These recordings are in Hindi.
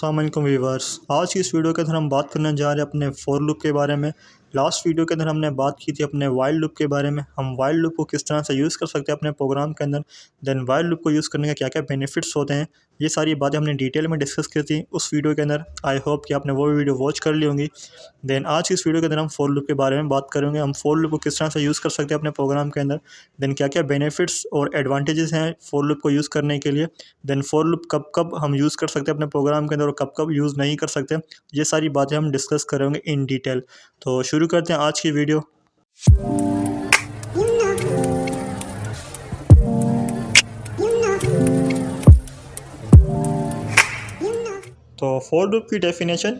अस्सलाम वालेकुम व्यूअर्स। आज की इस वीडियो के अंदर हम बात करने जा रहे हैं अपने फॉर लूप के बारे में। लास्ट वीडियो के अंदर हमने बात की थी अपने वाइल लूप के बारे में, हम वाइल लूप को किस तरह से यूज़ कर सकते हैं अपने प्रोग्राम के अंदर, देन वाइल लूप को यूज़ करने के क्या क्या बेनिफिट्स होते हैं, ये सारी बातें हमने डिटेल में डिस्कस की थी उस वीडियो के अंदर। आई होप कि आपने वो वीडियो वॉच कर ली होंगी। देन आज की इस वीडियो के अंदर हम फॉर लूप के बारे में बात करेंगे, हम फॉर लूप को किस तरह से यूज़ कर सकते हैं अपने प्रोग्राम के अंदर, देन क्या क्या बेनिफिट्स और एडवांटेजेस हैं फॉर लूप को यूज़ करने के लिए, देन फॉर लूप कब कब हम यूज़ कर सकते हैं अपने प्रोग्राम के अंदर और कब कब यूज़ नहीं कर सकते। ये सारी बातें हम डिस्कस करेंगे इन डिटेल। तो शुरू करते हैं आज की वीडियो। तो फॉर लूप की definition,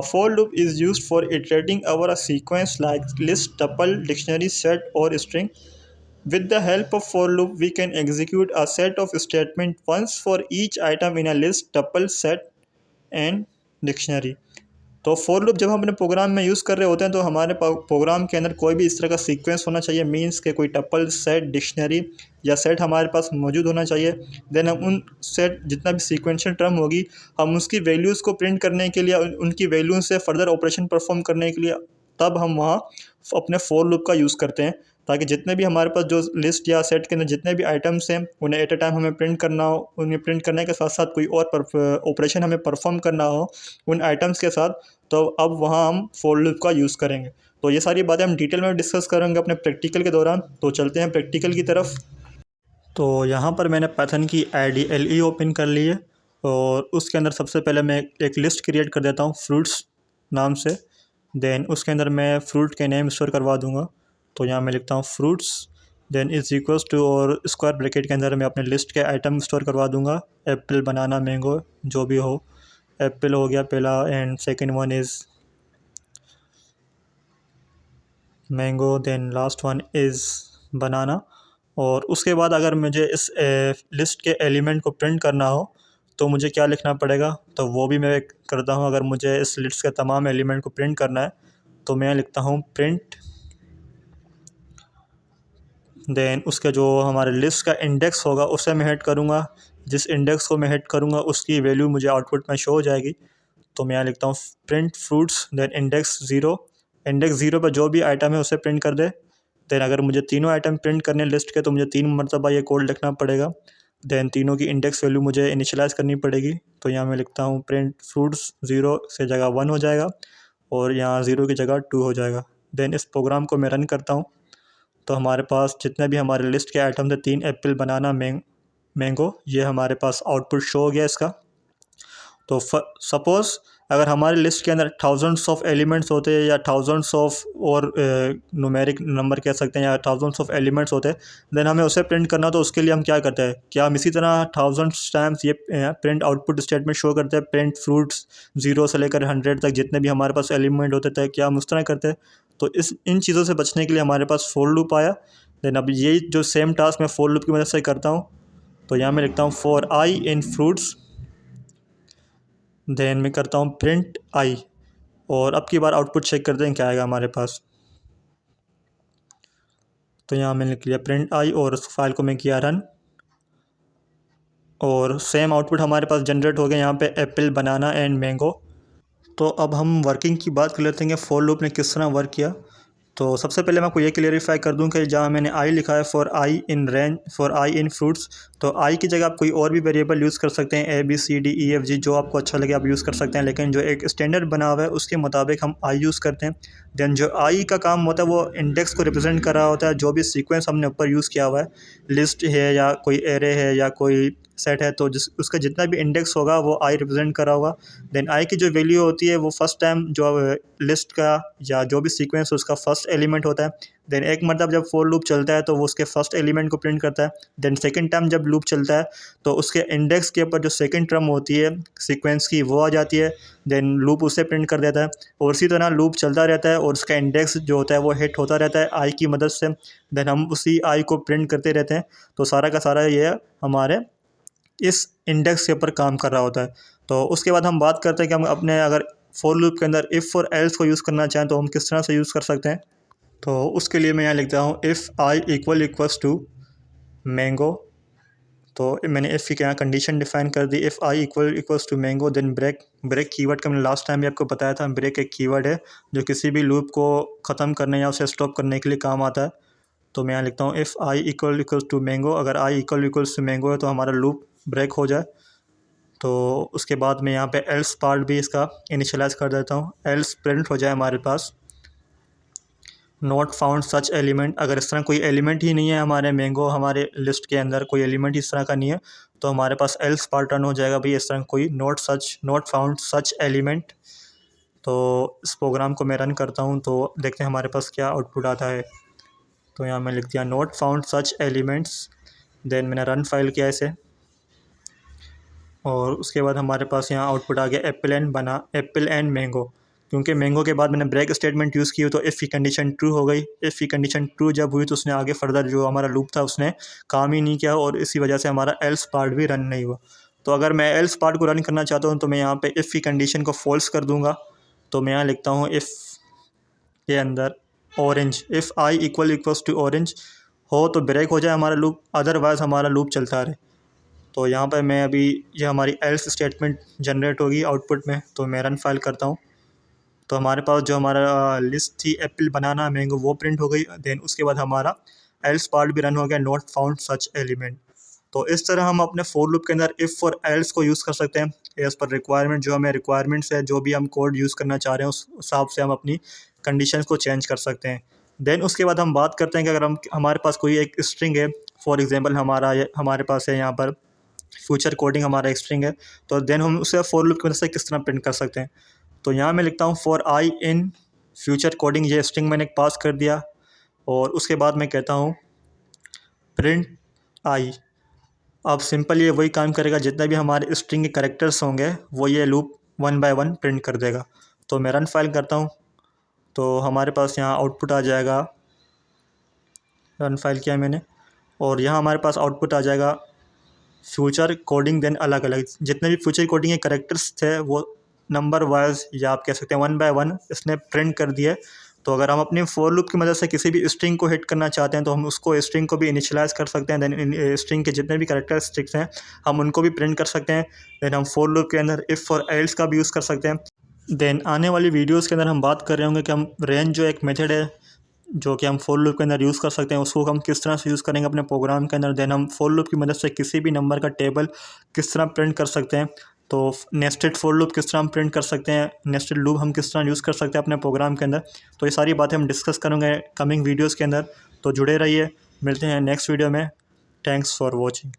for loop is used for iterating over a sequence like list, tuple, dictionary, set or string. With the help of for loop, we can execute a set of statements once for each item in a list, tuple, set and dictionary. तो फॉर लूप जब हम अपने प्रोग्राम में यूज़ कर रहे होते हैं तो हमारे प्रोग्राम के अंदर कोई भी इस तरह का सीक्वेंस होना चाहिए, मींस के कोई टपल, सेट, डिक्शनरी या सेट हमारे पास मौजूद होना चाहिए। देन हम उन सेट जितना भी सीक्वेंशियल टर्म होगी हम उसकी वैल्यूज़ को प्रिंट करने के लिए, उनकी वैल्यू से फर्दर ऑपरेशन परफॉर्म करने के लिए तब हम वहाँ अपने फॉर लूप का यूज़ करते हैं, ताकि जितने भी हमारे पास जो लिस्ट या सेट के अंदर जितने भी आइटम्स हैं उन्हें एट अ टाइम हमें प्रिंट करना हो, उन्हें प्रिंट करने के साथ साथ कोई और ऑपरेशन हमें परफॉर्म करना हो उन आइटम्स के साथ, तो अब वहाँ हम फॉर लूप का यूज़ करेंगे। तो ये सारी बातें हम डिटेल में डिस्कस करेंगे अपने प्रैक्टिकल के दौरान। तो चलते हैं प्रैक्टिकल की तरफ। तो यहाँ पर मैंने पाइथन की IDLE ओपन कर ली है और उसके अंदर सबसे पहले मैं एक लिस्ट क्रिएट कर देता हूँ फ्रूट्स नाम से। देन उसके अंदर मैं फ्रूट के नेम स्टोर करवा दूँगा। तो यहाँ मैं लिखता हूँ fruits, then is equals to और स्क्वायर ब्रैकेट के अंदर मैं अपने लिस्ट के आइटम स्टोर करवा दूँगा, एप्पल, बनाना, मैंगो, जो भी हो। एप्पल हो गया पहला and second one is mango, then last one is banana. और उसके बाद अगर मुझे इस लिस्ट के एलिमेंट को प्रिंट करना हो तो मुझे क्या लिखना पड़ेगा, तो वो भी मैं करता हूँ। अगर मुझे इस लिस्ट के तमाम एलिमेंट को प्रिंट करना है तो मैं लिखता हूँ प्रिंट, देन उसके जो हमारे लिस्ट का इंडेक्स होगा उसे मैं हेड करूँगा, जिस इंडेक्स को मैं हेड करूँगा उसकी वैल्यू मुझे आउटपुट में शो हो जाएगी। तो मैं यहाँ लिखता हूँ print fruits, then index zero, index zero पर जो भी आइटम है उसे प्रिंट कर दे। देन अगर मुझे तीनों आइटम प्रिंट करने लिस्ट के तो मुझे 3 मरतबा ये कोड लिखना पड़ेगा। देन तीनों की इंडेक्स वैल्यू मुझे इनिशियलाइज़ करनी पड़ेगी। तो यहाँ मैं लिखता हूँ प्रिंट फ्रूट्स, ज़ीरो से जगह 1 हो जाएगा और यहाँ ज़ीरो की जगह 2 हो जाएगा। देन इस प्रोग्राम को मैं रन करता हूँ तो हमारे पास जितने भी हमारे लिस्ट के आइटम थे, 3 एप्पल, बनाना, मैंगो, ये हमारे पास आउटपुट शो हो गया इसका। तो सपोज़ अगर हमारे लिस्ट के अंदर थाउजेंड्स ऑफ एलिमेंट्स होते हैं या थाउजेंड्स ऑफ और न्यूमेरिक नंबर कह सकते हैं या थाउजेंड्स ऑफ एलिमेंट्स होते हैं, देन हमें उसे प्रिंट करना, तो उसके लिए हम क्या करते हैं, क्या हम इसी तरह थाउजेंड्स टाइम्स ये प्रिंट आउटपुट स्टेटमेंट शो करते हैं, प्रिंट फ्रूट्स 0 से लेकर 100 तक जितने भी हमारे पास एलिमेंट होते थे, क्या हम उस तरह करते हैं? तो इन चीज़ों से बचने के लिए हमारे पास फॉर लूप आया। देन अब ये जो सेम टास्क मैं फॉर लूप की मदद से करता हूँ। तो यहाँ मैं लिखता हूँ for I in fruits, then मैं करता हूँ प्रिंट आई, और अब की बार आउटपुट चेक करते हैं क्या आएगा हमारे पास। तो यहाँ मैंने लिख लिया प्रिंट आई और उस फाइल को मैं किया रन और सेम आउटपुट हमारे पास जनरेट हो गया यहाँ पे, एप्पल, बनाना एंड मैंगो। तो अब हम वर्किंग की बात कर लेते हैं कि फॉर लूप ने किस तरह वर्क किया। तो सबसे पहले मैं आपको ये क्लेरिफाई कर दूं कि जहाँ मैंने आई लिखा है for I in range, for I in fruits, तो आई की जगह आप कोई और भी वेरिएबल यूज़ कर सकते हैं, ABCDEFG, जो आपको अच्छा लगे आप यूज़ कर सकते हैं, लेकिन जो एक स्टैंडर्ड बना हुआ है उसके मुताबिक हम आई यूज़ करते हैं। देन जो आई का काम होता है वो इंडेक्स को रिप्रेजेंट कर रहा होता है, जो भी सीक्वेंस हमने ऊपर यूज़ किया हुआ है, लिस्ट है या कोई एरे है या कोई सेट है, तो उसका जितना भी इंडेक्स होगा वो आई रिप्रेजेंट करा होगा। देन आई की जो वैल्यू होती है वो फर्स्ट टाइम जो लिस्ट का या जो भी सीक्वेंस है उसका फर्स्ट एलिमेंट होता है। देन एक मतलब जब फॉर लूप चलता है तो वो उसके फर्स्ट एलिमेंट को प्रिंट करता है। देन सेकंड टाइम जब लूप चलता है तो उसके इंडेक्स के ऊपर जो सेकंड टर्म होती है सीक्वेंस की वो आ जाती है, देन लूप उसे प्रिंट कर देता है। और इसी तरह लूप चलता रहता है और उसका इंडेक्स जो होता है वो हिट होता रहता है आई की मदद से। देन हम उसी आई को प्रिंट करते रहते हैं। तो सारा का सारा ये हमारे इस इंडेक्स के ऊपर काम कर रहा होता है। तो उसके बाद हम बात करते हैं कि हम अपने अगर फॉर लूप के अंदर इफ़ और एल्स को यूज़ करना चाहें तो हम किस तरह से यूज़ कर सकते हैं। तो उसके लिए मैं यहाँ लिखता हूँ if I equals to mango, तो मैंने इफ़ की क्या कंडीशन डिफाइन कर दी, if I equals to mango then break keyword का मैंने लास्ट टाइम भी आपको बताया था। ब्रेक एक कीवर्ड है जो किसी भी लूप को ख़त्म करने या उसे स्टॉप करने के लिए काम आता है। तो मैं यहाँ लिखता हूँ if I equals to mango, अगर आई इक्वल्स टू मैंगो है तो हमारा लूप ब्रेक हो जाए। तो उसके बाद मैं यहाँ पे एल्स पार्ट भी इसका इनिशियलाइज़ कर देता हूँ। एल्स प्रिंट हो जाए हमारे पास नॉट फाउंड सच एलिमेंट, अगर इस तरह कोई एलिमेंट ही नहीं है हमारे मैंगो हमारे लिस्ट के अंदर, कोई एलिमेंट इस तरह का नहीं है, तो हमारे पास एल्स पार्ट रन हो जाएगा भाई इस तरह कोई नॉट फाउंड सच एलिमेंट। तो इस प्रोग्राम को मैं रन करता हूँ तो देखते हैं हमारे पास क्या आउटपुट आता है। तो यहाँ मैं लिख दिया not found such elements, then मैंने रन फाइल किया इसे और उसके बाद हमारे पास यहाँ आउटपुट आ गया एप्पल एंड मैंगो। क्योंकि मैंगो के बाद मैंने ब्रेक स्टेटमेंट यूज़ की तो इफ़ की कंडीशन ट्रू हो गई। इफ़ की कंडीशन ट्रू जब हुई तो उसने आगे फर्दर जो हमारा लूप था उसने काम ही नहीं किया और इसी वजह से हमारा एल्स पार्ट भी रन नहीं हुआ। तो अगर मैं एल्स पार्ट को रन करना चाहता हूँ तो मैं यहाँ पे इफ़ की कंडीशन को फॉल्स कर दूँगा। तो मैं यहाँ लिखता हूँ इफ़ के अंदर orange, if I equals to orange हो तो ब्रेक हो जाए हमारा लूप, अदरवाइज़ हमारा लूप चलता रहे। तो यहाँ पर मैं अभी ये हमारी एल्स स्टेटमेंट जनरेट होगी आउटपुट में, तो मैं रन फाइल करता हूँ। तो हमारे पास जो हमारा लिस्ट थी एप्पल बनाना मैंगो वो प्रिंट हो गई। देन उसके बाद हमारा एल्स पार्ट भी रन हो गया नॉट फाउंड सच एलिमेंट। तो इस तरह हम अपने फोर लूप के अंदर इफ़ और एल्स को यूज़ कर सकते हैं एज़ पर रिक्वायरमेंट। जो हमें रिक्वायरमेंट्स है, जो भी हम कोड यूज़ करना चाह रहे हैं उस हिसाब से हम अपनी कंडीशंस को चेंज कर सकते हैं। देन उसके बाद हम बात करते हैं कि अगर हमारे पास कोई एक स्ट्रिंग है, फॉर एग्जांपल हमारे पास है यहाँ पर फ्यूचर कोडिंग हमारा एक स्ट्रिंग है, तो देन हम उसे फॉर लूप की मदद से किस तरह प्रिंट कर सकते हैं। तो यहाँ मैं लिखता हूँ for I in future coding, ये स्ट्रिंग मैंने पास कर दिया और उसके बाद मैं कहता हूँ प्रिंट आई। अब सिंपल ये वही काम करेगा, जितने भी हमारे स्ट्रिंग के कैरेक्टर्स होंगे वो ये loop one by one print कर देगा। तो मैं रन फाइल करता हूँ तो हमारे पास यहाँ आउटपुट आ जाएगा, रन फाइल किया मैंने और यहाँ हमारे पास आउटपुट आ जाएगा फ्यूचर कोडिंग। देन अलग अलग जितने भी फ्यूचर कोडिंग के कैरेक्टर्स थे वो नंबर वाइज या आप कह सकते हैं वन बाय वन इसने प्रिंट कर दिए। तो अगर हम अपनी फॉर लूप की मदद से किसी भी स्ट्रिंग को हिट करना चाहते हैं तो हम उसको स्ट्रिंग को भी इनिशियलाइज़ कर सकते हैं। देन स्ट्रिंग के जितने भी कैरेक्टरिस्टिक्स हैं हम उनको भी प्रिंट कर सकते हैं। देन हम फॉर लूप के अंदर इफ़ और एल्स का भी यूज़ कर सकते हैं। देन आने वाली वीडियोज़ के अंदर हम बात कर रहे होंगे कि हम रेंज जो एक मेथड है जो कि हम फॉर लूप के अंदर यूज़ कर सकते हैं उसको हम किस तरह से यूज़ करेंगे अपने प्रोग्राम के अंदर। देन हम फॉर लूप की मदद से किसी भी नंबर का टेबल किस तरह प्रिंट कर सकते हैं। तो नेस्टेड फॉर लूप किस तरह हम प्रिंट कर सकते हैं, नेस्टेड लूप हम किस तरह यूज़ कर सकते हैं अपने प्रोग्राम के अंदर। तो ये सारी बातें हम डिस्कस करेंगे कमिंग वीडियोज़ के अंदर। तो जुड़े रहिए, मिलते हैं नेक्स्ट वीडियो में। Thanks for watching.